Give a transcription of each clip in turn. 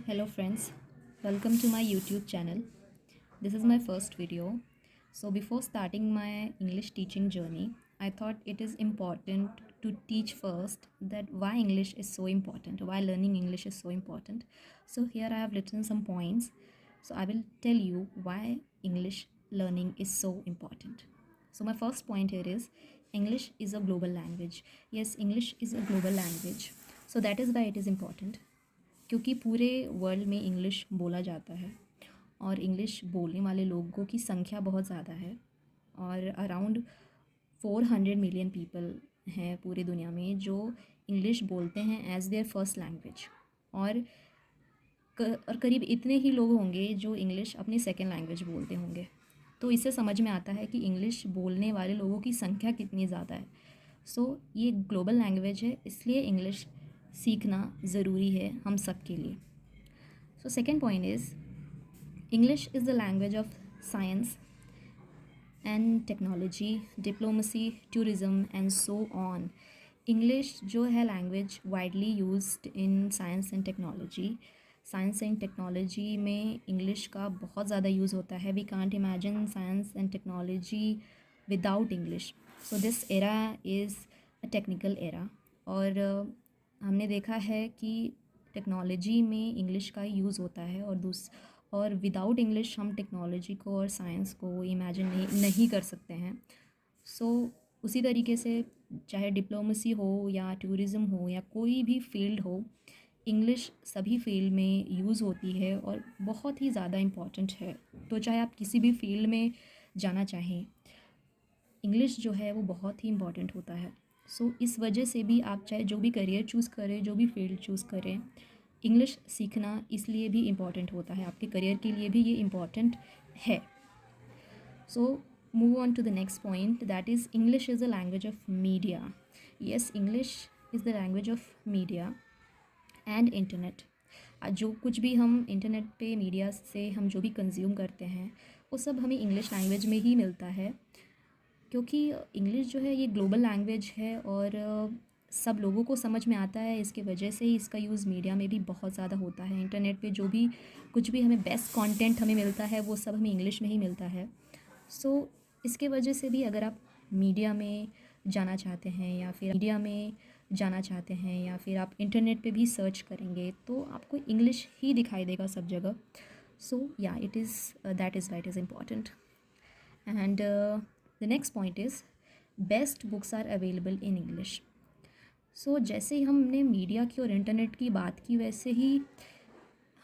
Hello friends, welcome to my YouTube channel. This is my first video. So before starting my English teaching journey, I thought it is important to teach first that why English is so important, why learning English is so important. So here I have written some points. So I will tell you why English learning is so important. So my first point here is English is a global language. Yes, English is a global language. So that is why it is important. क्योंकि पूरे world में English बोला जाता है और English बोलने वाले लोगों की संख्या बहुत ज़्यादा है और अराउंड 400 मिलियन पीपल हैं पूरी दुनिया में जो इंग्लिश बोलते हैं एज़ देयर फर्स्ट लैंग्वेज और करीब इतने ही लोग होंगे जो इंग्लिश अपनी सेकेंड लैंग्वेज बोलते होंगे। तो इससे समझ में आता है कि इंग्लिश बोलने वाले लोगों की संख्या कितनी ज़्यादा है। ये ग्लोबल लैंग्वेज है, इसलिए इंग्लिश सीखना ज़रूरी है हम सब के लिए। Second point is English is the language of science and technology, diplomacy, tourism and so on. English जो है language widely used in science and technology. साइंस एंड टेक्नोलॉजी में इंग्लिश का बहुत ज़्यादा यूज़ होता है। We can't imagine science and technology without English. So this era is a technical era और हमने देखा है कि टेक्नोलॉजी में इंग्लिश का यूज़ होता है और विदाउट इंग्लिश हम टेक्नोलॉजी को और साइंस को इमेजिन नहीं कर सकते हैं। उसी तरीके से चाहे डिप्लोमेसी हो या टूरिज़म हो या कोई भी फील्ड हो, इंग्लिश सभी फील्ड में यूज़ होती है और बहुत ही ज़्यादा इम्पॉर्टेंट है। तो चाहे आप किसी भी फील्ड में जाना चाहें, इंग्लिश जो है वो बहुत ही इम्पॉर्टेंट होता है। इस वजह से भी आप चाहे जो भी करियर चूज़ करें, जो भी फील्ड चूज़ करें, इंग्लिश सीखना इसलिए भी इम्पॉर्टेंट होता है, आपके करियर के लिए भी ये इम्पॉर्टेंट है। Move on to the next point, that is English is the language of media. Yes, English is the language of media and internet. जो कुछ भी हम इंटरनेट पे मीडिया से हम जो भी कंज्यूम करते हैं वो सब हमें इंग्लिश लैंग्वेज में ही मिलता है, क्योंकि इंग्लिश जो है ये ग्लोबल लैंग्वेज है और सब लोगों को समझ में आता है। इसके वजह से ही इसका यूज़ मीडिया में भी बहुत ज़्यादा होता है। इंटरनेट पे जो भी कुछ भी हमें बेस्ट कंटेंट हमें मिलता है वो सब हमें इंग्लिश में ही मिलता है। इसके वजह से भी अगर आप मीडिया में जाना चाहते हैं या फिर आप इंटरनेट पे भी सर्च करेंगे तो आपको इंग्लिश ही दिखाई देगा सब जगह। It is that is why it is important. And the next point is best books are available in English. जैसे ही हमने मीडिया की और इंटरनेट की बात की, वैसे ही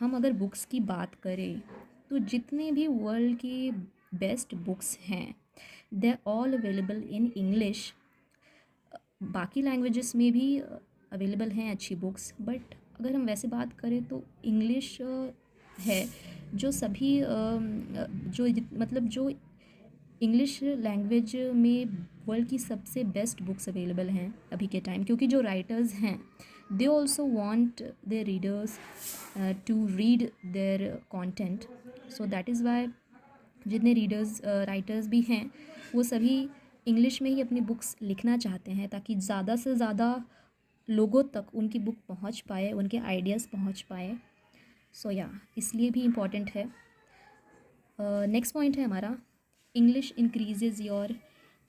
हम अगर बुक्स की बात करें तो जितने भी वर्ल्ड की बेस्ट बुक्स हैं they are all available in English. बाकी लैंग्वेजेस में भी अवेलेबल हैं अच्छी बुक्स, बट अगर हम वैसे बात करें तो इंग्लिश है जो सभी जो इंग्लिश लैंग्वेज में वर्ल्ड की सबसे बेस्ट बुक्स अवेलेबल हैं अभी के टाइम, क्योंकि जो राइटर्स हैं they also want their readers to read their content. That is why जितने राइटर्स भी हैं वो सभी इंग्लिश में ही अपनी बुक्स लिखना चाहते हैं ताकि ज़्यादा से ज़्यादा लोगों तक उनकी बुक पहुंच पाए, उनके आइडियाज़ पहुंच पाए। इसलिए भी इम्पॉर्टेंट है। नेक्स्ट पॉइंट है हमारा, English increases your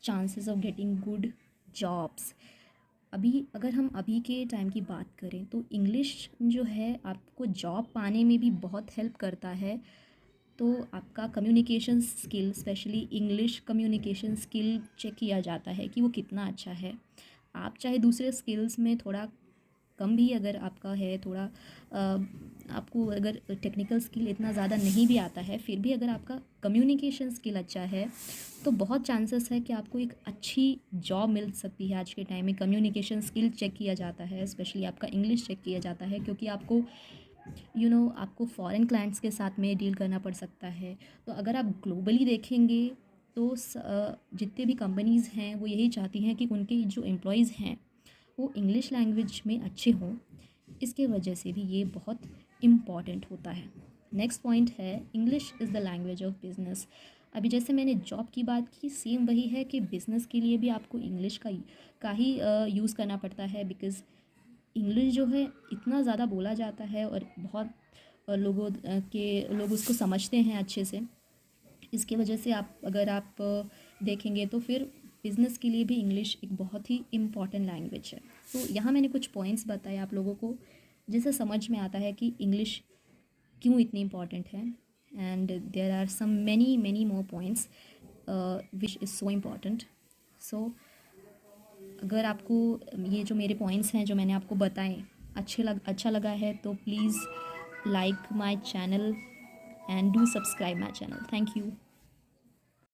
chances of getting good jobs. अगर हम अभी के टाइम की बात करें तो इंग्लिश जो है आपको जॉब पाने में भी बहुत हेल्प करता है। तो आपका communication skill, specially English communication skill check किया जाता है कि वो कितना अच्छा है। आप चाहे दूसरे स्किल्स में थोड़ा कम भी अगर आपका है, आपको अगर टेक्निकल स्किल इतना ज़्यादा नहीं भी आता है, फिर भी अगर आपका कम्युनिकेशन स्किल अच्छा है तो बहुत चांसेस है कि आपको एक अच्छी जॉब मिल सकती है। आज के टाइम में कम्युनिकेशन स्किल चेक किया जाता है, स्पेशली आपका इंग्लिश चेक किया जाता है, क्योंकि आपको फॉरेन क्लाइंट्स के साथ में डील करना पड़ सकता है। तो अगर आप ग्लोबली देखेंगे तो जितने भी कंपनीज़ हैं वो यही चाहती हैं कि उनके जो एम्प्लॉयज़ हैं वो इंग्लिश लैंग्वेज में अच्छे हों। इसके वजह से भी ये बहुत इम्पॉर्टेंट होता है। नेक्स्ट पॉइंट है, English is the language of business. अभी जैसे मैंने जॉब की बात की, सेम वही है कि बिज़नेस के लिए भी आपको इंग्लिश का ही यूज़ करना पड़ता है, बिकॉज़ इंग्लिश जो है इतना ज़्यादा बोला जाता है और बहुत लोग उसको समझते हैं अच्छे से। इसके वजह से अगर आप देखेंगे तो फिर बिज़नेस के लिए भी इंग्लिश एक बहुत ही इम्पॉर्टेंट लैंग्वेज है। तो यहाँ मैंने कुछ पॉइंट्स बताए आप लोगों को, जिससे समझ में आता है कि इंग्लिश क्यों इतनी इम्पॉर्टेंट है। And there are some many more points which is so important. So अगर आपको ये जो मेरे पॉइंट्स हैं जो मैंने आपको बताए अच्छा लगा है तो please like my channel and do subscribe my channel. Thank you.